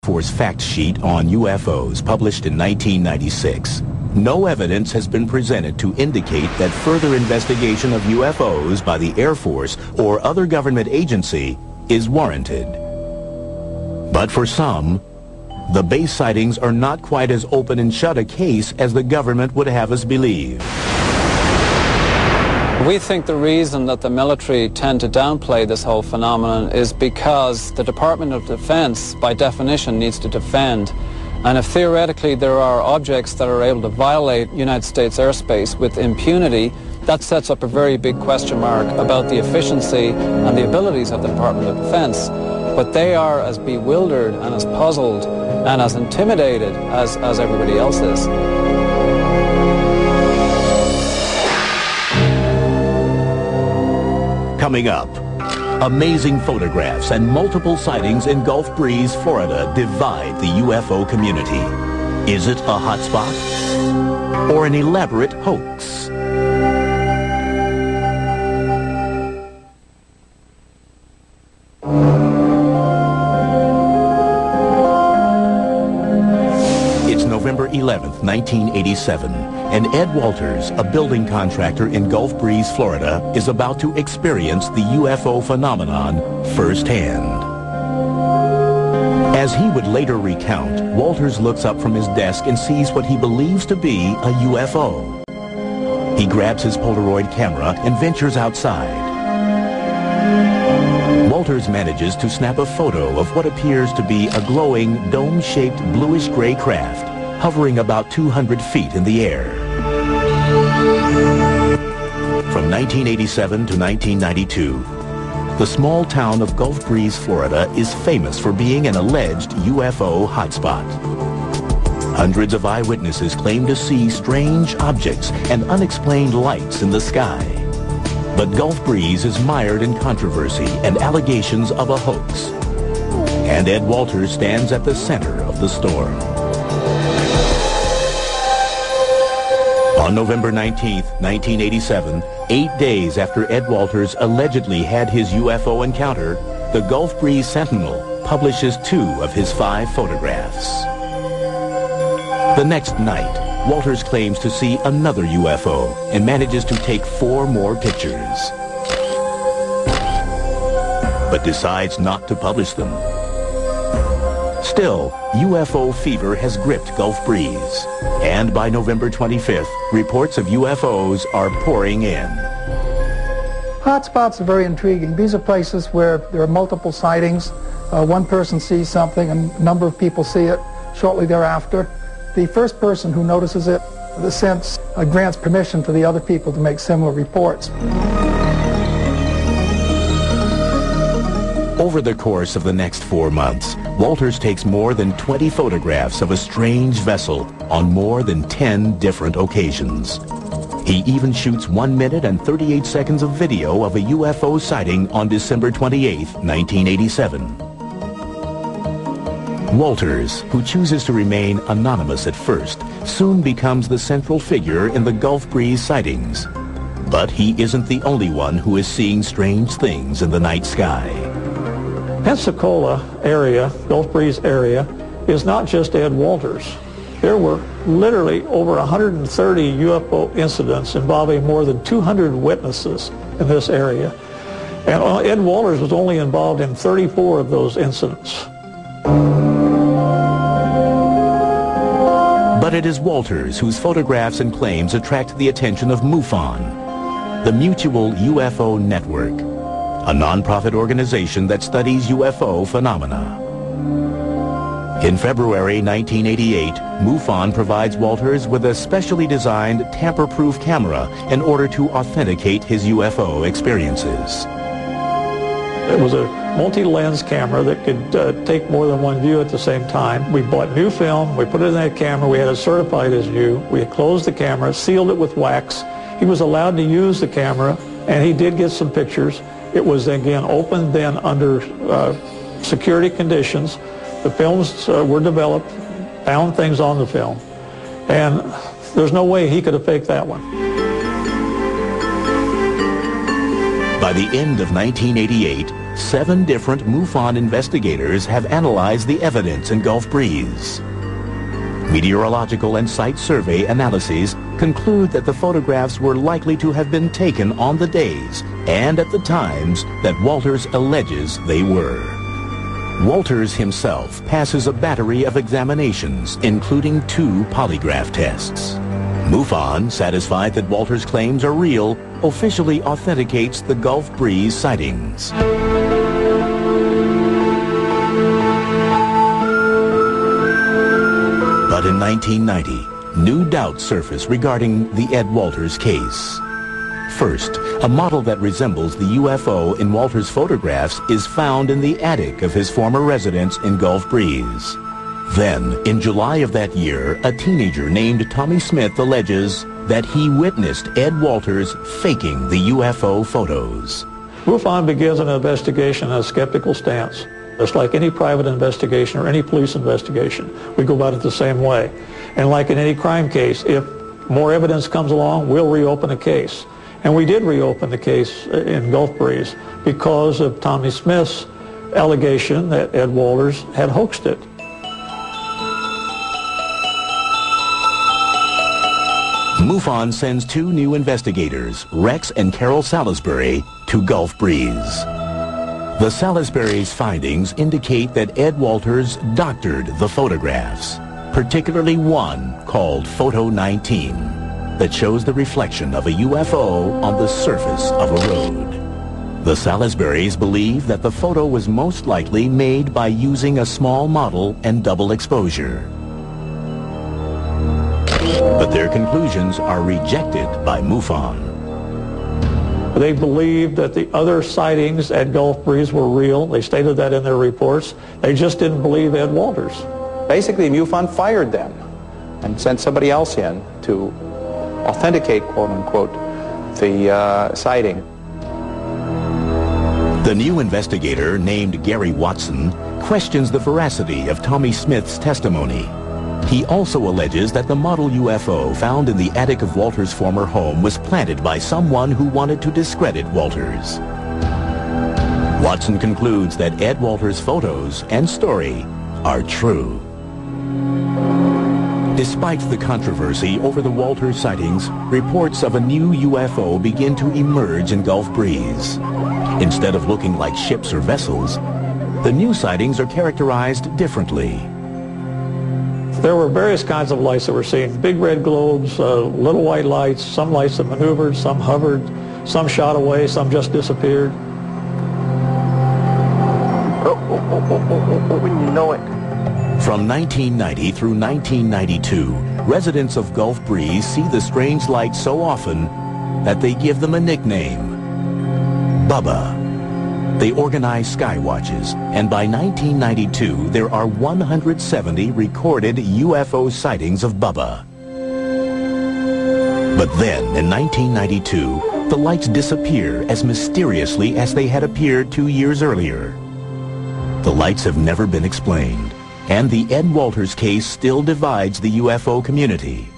Force fact sheet on UFOs published in 1996. No evidence has been presented to indicate that further investigation of UFOs by the Air Force or other government agency is warranted. But for some, the base sightings are not quite as open and shut a case as the government would have us believe. We think the reason that the military tend to downplay this whole phenomenon is because the Department of Defense, by definition, needs to defend. And if theoretically there are objects that are able to violate United States airspace with impunity, that sets up a very big question mark about the efficiency and the abilities of the Department of Defense. But they are as bewildered and as puzzled and as intimidated as everybody else is. Coming up, amazing photographs and multiple sightings in Gulf Breeze, Florida divide the UFO community. Is it a hotspot or an elaborate hoax? It's November 11th, 1987, and Ed Walters, a building contractor in Gulf Breeze, Florida, is about to experience the UFO phenomenon firsthand. As he would later recount, Walters looks up from his desk and sees what he believes to be a UFO. He grabs his Polaroid camera and ventures outside. Walters manages to snap a photo of what appears to be a glowing, dome-shaped bluish-gray craft hovering about 200 feet in the air. From 1987 to 1992, the small town of Gulf Breeze, Florida is famous for being an alleged UFO hotspot. Hundreds of eyewitnesses claim to see strange objects and unexplained lights in the sky. But Gulf Breeze is mired in controversy and allegations of a hoax. And Ed Walters stands at the center of the storm. On November 19th, 1987, 8 days after Ed Walters allegedly had his UFO encounter, the Gulf Breeze Sentinel publishes 2 of his 5 photographs. The next night, Walters claims to see another UFO and manages to take 4 more pictures, but decides not to publish them. Still, UFO fever has gripped Gulf Breeze, and by November 25th, reports of UFOs are pouring in. Hotspots are very intriguing. These are places where there are multiple sightings. One person sees something and a number of people see it shortly thereafter. The first person who notices it, in a sense, grants permission for the other people to make similar reports. Over the course of the next 4 months, Walters takes more than 20 photographs of a strange vessel on more than 10 different occasions. He even shoots 1 minute and 38 seconds of video of a UFO sighting on December 28, 1987. Walters, who chooses to remain anonymous at first, soon becomes the central figure in the Gulf Breeze sightings. But he isn't the only one who is seeing strange things in the night sky. Pensacola area, Gulf Breeze area, is not just Ed Walters. There were literally over 130 UFO incidents involving more than 200 witnesses in this area. And Ed Walters was only involved in 34 of those incidents. But it is Walters whose photographs and claims attract the attention of MUFON, the Mutual UFO Network, a non-profit organization that studies UFO phenomena. In February 1988, MUFON provides Walters with a specially designed tamper-proof camera in order to authenticate his UFO experiences. It was a multi-lens camera that could take more than one view at the same time. We bought new film, we put it in that camera, we had it certified as new. We had closed the camera, sealed it with wax. He was allowed to use the camera, and he did get some pictures. It was, again, opened then under security conditions. The films were developed, found things on the film, and there's no way he could have faked that one. By the end of 1988, 7 different MUFON investigators have analyzed the evidence in Gulf Breeze. Meteorological and site survey analyses conclude that the photographs were likely to have been taken on the days and at the times that Walters alleges they were. Walters himself passes a battery of examinations, including 2 polygraph tests. MUFON, satisfied that Walters' claims are real, officially authenticates the Gulf Breeze sightings. But in 1990, new doubts surface regarding the Ed Walters case. First, a model that resembles the UFO in Walters' photographs is found in the attic of his former residence in Gulf Breeze. Then, in July of that year, a teenager named Tommy Smith alleges that he witnessed Ed Walters faking the UFO photos. MUFON begins an investigation on a skeptical stance. Just like any private investigation or any police investigation, we go about it the same way. And like in any crime case, if more evidence comes along, we'll reopen a case. And we did reopen the case in Gulf Breeze because of Tommy Smith's allegation that Ed Walters had hoaxed it. MUFON sends 2 new investigators, Rex and Carol Salisbury, to Gulf Breeze. The Salisbury's findings indicate that Ed Walters doctored the photographs, particularly one called Photo 19, that shows the reflection of a UFO on the surface of a road. The Salisburys believe that the photo was most likely made by using a small model and double exposure. But their conclusions are rejected by MUFON. They believed that the other sightings at Gulf Breeze were real. They stated that in their reports. They just didn't believe Ed Walters. Basically, MUFON fired them and sent somebody else in to authenticate, quote-unquote, the sighting. The new investigator, named Gary Watson, questions the veracity of Tommy Smith's testimony. He also alleges that the model UFO found in the attic of Walters' former home was planted by someone who wanted to discredit Walters. Watson concludes that Ed Walters' photos and story are true. Despite the controversy over the Walters sightings, reports of a new UFO begin to emerge in Gulf Breeze. Instead of looking like ships or vessels, the new sightings are characterized differently. There were various kinds of lights that were seen. Big red globes, little white lights, some lights that maneuvered, some hovered, some shot away, some just disappeared. Wouldn't you know it? From 1990 through 1992, residents of Gulf Breeze see the strange lights so often that they give them a nickname, Bubba. They organize sky watches, and by 1992, there are 170 recorded UFO sightings of Bubba. But then, in 1992, the lights disappear as mysteriously as they had appeared 2 years earlier. The lights have never been explained, and the Ed Walters case still divides the UFO community.